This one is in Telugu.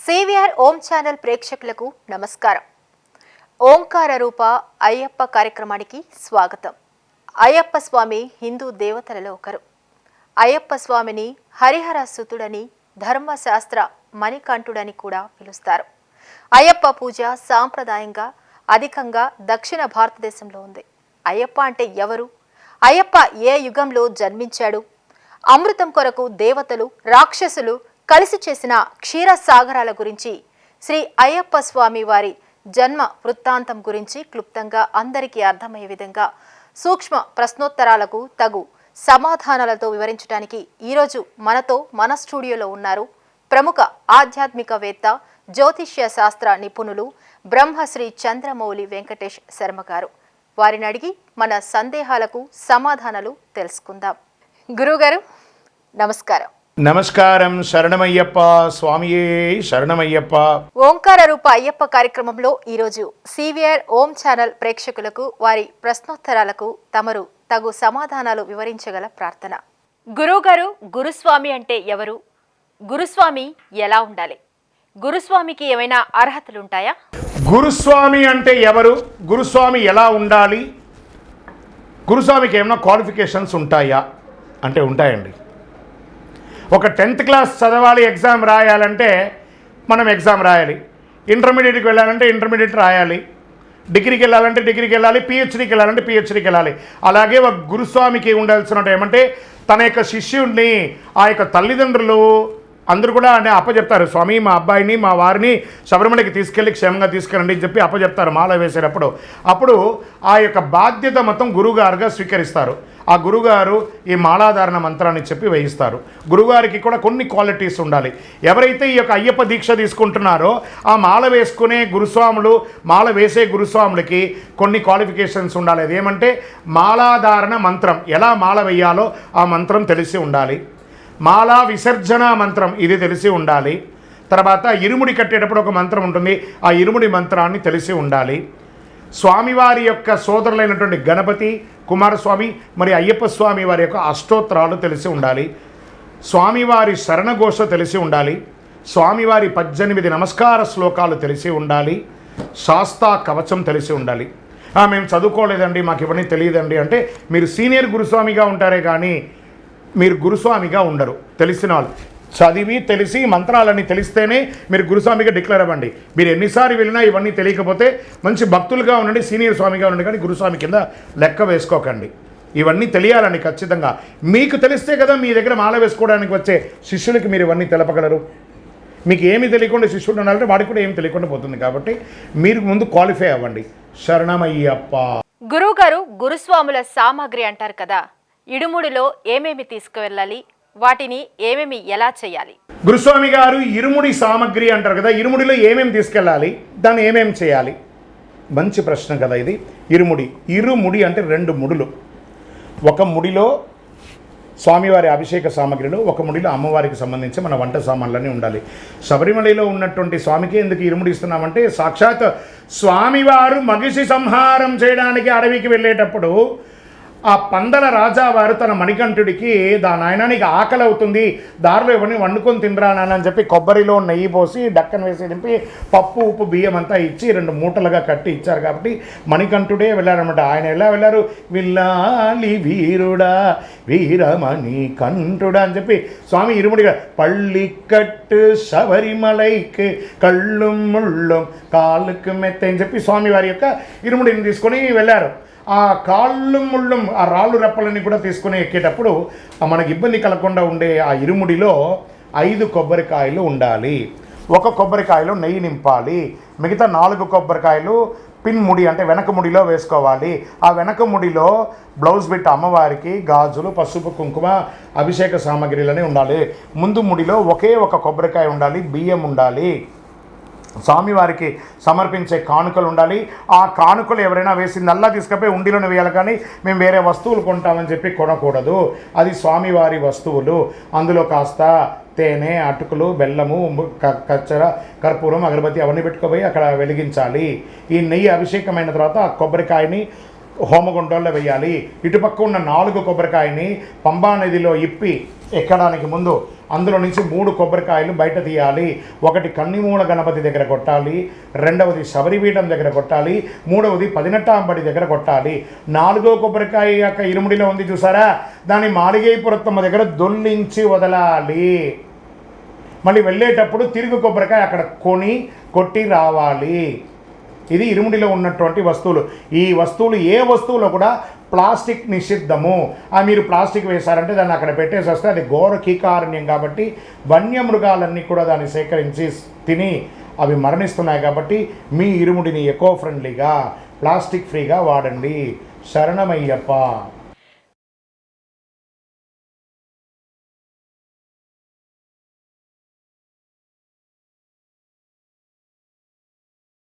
సివిఆర్ ఓం ఛానల్ ప్రేక్షకులకు నమస్కారం. ఓంకార రూప అయ్యప్ప కార్యక్రమానికి స్వాగతం. అయ్యప్ప స్వామి హిందూ దేవతలలో ఒకరు. అయ్యప్ప స్వామిని హరిహర సుతుడని, ధర్మశాస్త్ర మణికంఠుడని కూడా పిలుస్తారు. అయ్యప్ప పూజ సాంప్రదాయంగా అధికంగా దక్షిణ భారతదేశంలో ఉంది. అయ్యప్ప అంటే ఎవరు? అయ్యప్ప ఏ యుగంలో జన్మించాడు? అమృతం కొరకు దేవతలు, రాక్షసులు కలిసి చేసిన క్షీరసాగరాల గురించి, శ్రీ అయ్యప్ప స్వామి వారి జన్మ వృత్తాంతం గురించి క్లుప్తంగా అందరికీ అర్థమయ్యే విధంగా సూక్ష్మ ప్రశ్నోత్తరాలకు తగు సమాధానాలతో వివరించడానికి ఈరోజు మన స్టూడియోలో ఉన్నారు ప్రముఖ ఆధ్యాత్మికవేత్త, జ్యోతిష్య శాస్త్ర నిపుణులు బ్రహ్మశ్రీ చంద్రమౌళి వెంకటేష్ శర్మ గారు. వారిని అడిగి మన సందేహాలకు సమాధానాలు తెలుసుకుందాం. గురువుగారు నమస్కారం. నమస్కారం. శరణమయ్యప్ప స్వామియే శరణమయ్యప్ప. ఓంకార రూప అయ్యప్ప కార్యక్రమంలో ఈరోజు సివిఆర్ ఓం ఛానల్ ప్రేక్షకులకు వారి ప్రశ్నోత్తరాలకు తమరు తగు సమాధానాలు వివరించగల ప్రార్థన. గురువుగారు, గురుస్వామి అంటే ఎవరు? గురుస్వామి ఎలా ఉండాలి? గురుస్వామికి ఏమైనా అర్హతలుంటాయా? గురుస్వామి అంటే ఎవరు? గురుస్వామి ఎలా ఉండాలి? గురుస్వామికి ఏమైనా క్వాలిఫికేషన్స్ ఉంటాయా అంటే ఉంటాయండి. ఒక 10th క్లాస్ చదవాలి, ఎగ్జామ్ రాయాలంటే మనం ఎగ్జామ్ రాయాలి. ఇంటర్మీడియట్కి వెళ్ళాలంటే ఇంటర్మీడియట్ రాయాలి. డిగ్రీకి వెళ్ళాలంటే డిగ్రీకి వెళ్ళాలి. పిహెచ్డీకి వెళ్ళాలంటే పిహెచ్డీకి వెళ్ళాలి. అలాగే ఒక గురుస్వామికి ఉండాల్సిన ఏమంటే తన యొక్క శిష్యుడిని, ఆ యొక్క తల్లిదండ్రులు అందరూ కూడా అంటే అప్పచెప్తారు. స్వామి, మా అబ్బాయిని, మా వారిని శబరిమలకి తీసుకెళ్ళి క్షేమంగా తీసుకెళ్ళండి అని చెప్పి అప్పచెప్తారు మాల వేసేటప్పుడు. అప్పుడు ఆ యొక్క బాధ్యత మొత్తం గురువుగారుగా స్వీకరిస్తారు. ఆ గురుగారు ఈ మాలాధారణ మంత్రాన్ని చెప్పి వేయిస్తారు. గురుగారికి కూడా కొన్ని క్వాలిటీస్ ఉండాలి. ఎవరైతే ఈ యొక్క అయ్యప్ప దీక్ష తీసుకుంటున్నారో ఆ మాల వేసుకునే గురుస్వాములు, మాల వేసే గురుస్వాములకి కొన్ని క్వాలిఫికేషన్స్ ఉండాలి. అదేమంటే మాలాధారణ మంత్రం, ఎలా మాల వేయాలో ఆ మంత్రం తెలిసి ఉండాలి. మాలా విసర్జన మంత్రం ఇది తెలిసి ఉండాలి. తర్వాత ఇరుముడి కట్టేటప్పుడు ఒక మంత్రం ఉంటుంది, ఆ ఇరుముడి మంత్రాన్ని తెలిసి ఉండాలి. స్వామివారి యొక్క సోదరులైనటువంటి గణపతి, కుమారస్వామి మరి అయ్యప్ప స్వామి వారి యొక్క అష్టోత్తరాలు తెలిసి ఉండాలి. స్వామివారి శరణఘోష తెలిసి ఉండాలి. స్వామివారి 18 నమస్కార శ్లోకాలు తెలిసి ఉండాలి. శాస్తా కవచం తెలిసి ఉండాలి. మేము చదువుకోలేదండి, మాకు ఇవన్నీ తెలియదండి అంటే మీరు సీనియర్ గురుస్వామిగా ఉంటారే కానీ మీరు గురుస్వామిగా ఉండరు. తెలిసిన వాళ్ళు చదివి తెలిసి మంత్రాలన్నీ తెలిస్తేనే మీరు గురుస్వామిగా డిక్లేర్ అవ్వండి. మీరు ఎన్నిసార్లు వెళ్ళినా ఇవన్నీ తెలియకపోతే మంచి భక్తులుగా ఉండండి, సీనియర్ స్వామిగా ఉండండి, కానీ గురుస్వామి కింద లెక్క వేసుకోకండి. ఇవన్నీ తెలియాలండి ఖచ్చితంగా. మీకు తెలిస్తే కదా మీ దగ్గర మాల వేసుకోవడానికి వచ్చే శిష్యులకి మీరు ఇవన్నీ తెలపగలరు. మీకు ఏమి తెలియకుండా శిష్యుడు ఉండాలంటే వాడికి కూడా ఏమి తెలియకుండా పోతుంది. కాబట్టి మీరు ముందు క్వాలిఫై అవ్వండి. శరణమయ్యప్ప. గురువుగారు, గురుస్వాముల సామాగ్రి అంటారు కదా, ఇడుముడిలో ఏమేమి తీసుకువెళ్ళాలి, వాటిని ఏమేమి ఎలా చేయాలి? గురుస్వామి గారు ఇరుముడి సామాగ్రి అంటారు కదా, ఇరుముడిలో ఏమేమి తీసుకెళ్ళాలి, దాన్ని ఏమేమి చేయాలి? మంచి ప్రశ్న కదా ఇది. ఇరుముడి అంటే 2 ముడులు. ఒక ముడిలో స్వామివారి అభిషేక సామాగ్రిలో, ఒక ముడిలో అమ్మవారికి సంబంధించి మన వంట సామాన్లన్నీ ఉండాలి. శబరిమలలో ఉన్నటువంటి స్వామికి ఎందుకు ఇరుముడి ఇస్తున్నామంటే సాక్షాత్ స్వామివారు మగిషి సంహారం చేయడానికి అడవికి వెళ్ళేటప్పుడు ఆ పందల రాజావారు తన మణికంఠుడికి నాయన నీకు ఆకలి అవుతుంది, దారిలో ఇవన్నీ వండుకొని తినరా నాన్న అని చెప్పి కొబ్బరిలో నెయ్యి పోసి డక్కన వేసి దింపి పప్పు, ఉప్పు, బియ్యం అంతా ఇచ్చి 2 మూటలుగా కట్టి ఇచ్చారు. కాబట్టి మణికంఠుడే వెళ్ళారనమాట. ఆయన ఎలా వెళ్ళారు? విల్లాలి వీరుడా వీరమణి కంఠుడా అని చెప్పి స్వామి ఇరుముడిగా పళ్ళికట్టు శబరిమలైకి కళ్ళుం ముళ్ళుం కాళ్ళకు మెత్త అని చెప్పి స్వామి వారి యొక్క ఇరుముడిని తీసుకొని వెళ్ళారు. ఆ కాళ్ళు ముళ్ళం, ఆ రాళ్ళు రెప్పలని కూడా తీసుకుని ఎక్కేటప్పుడు మనకి ఇబ్బంది కలగకుండా ఉండే ఆ ఇరుముడిలో 5 కొబ్బరికాయలు ఉండాలి. ఒక కొబ్బరికాయలో నెయ్యి నింపాలి. మిగతా 4 కొబ్బరికాయలు పిన్ ముడి అంటే వెనక ముడిలో వేసుకోవాలి. ఆ వెనక ముడిలో బ్లౌజ్ బిట్ అమ్మవారికి గాజులు, పసుపు, కుంకుమ, అభిషేక సామాగ్రిలనే ఉండాలి. ముందు ముడిలో ఒకే ఒక కొబ్బరికాయ ఉండాలి. బియ్యం ఉండాలి. స్వామివారికి సమర్పించే కానుకలు ఉండాలి. ఆ కానుకలు ఎవరైనా వేసి నల్లా తీసుకపోయి ఉండిలోనే వేయాలి, కానీ మేము వేరే వస్తువులు కొంటామని చెప్పి కొనకూడదు. అది స్వామివారి వస్తువులు. అందులో కాస్త తేనె, అటుకులు, బెల్లము, కచ్చర, కర్పూరం, అగరబత్తి అవన్నీ పెట్టుకుపోయి అక్కడ వెలిగించాలి. ఈ నెయ్యి అభిషేకమైన తర్వాత ఆ కొబ్బరికాయని హోమగుండంలో వేయాలి. ఇటుపక్క ఉన్న 4 కొబ్బరికాయని పంబా నదిలో ఇప్పి ఎక్కడానికి ముందు అందులో నుంచి 3 కొబ్బరికాయలు బయట తీయాలి. ఒకటి కన్నిమూల గణపతి దగ్గర కొట్టాలి, రెండవది శబరిపీఠం దగ్గర కొట్టాలి, మూడవది 18 దగ్గర కొట్టాలి. 4వ కొబ్బరికాయ యొక్క ఇరుముడిలో ఉంది చూసారా, దాన్ని మాలిగైపురత్తమ్మ దగ్గర దొల్లించి వదలాలి. మళ్ళీ వెళ్ళేటప్పుడు తిరుగు కొబ్బరికాయ అక్కడ కొట్టి రావాలి. ఇది ఇరుముడిలో ఉన్నటువంటి వస్తువులు. ఈ వస్తువులు ఏ వస్తువులో కూడా ప్లాస్టిక్ నిషిద్ధము. మీరు ప్లాస్టిక్ వేశారంటే దాన్ని అక్కడ పెట్టేసి వస్తే అది ఘోర కీకారణ్యం కాబట్టి వన్యమృగాలన్నీ కూడా దాన్ని సేకరించి తిని అవి మరణిస్తున్నాయి. కాబట్టి మీ ఇరుముడిని ఎకో ఫ్రెండ్లీగా ప్లాస్టిక్ ఫ్రీగా వాడండి. శరణమయ్యప్ప.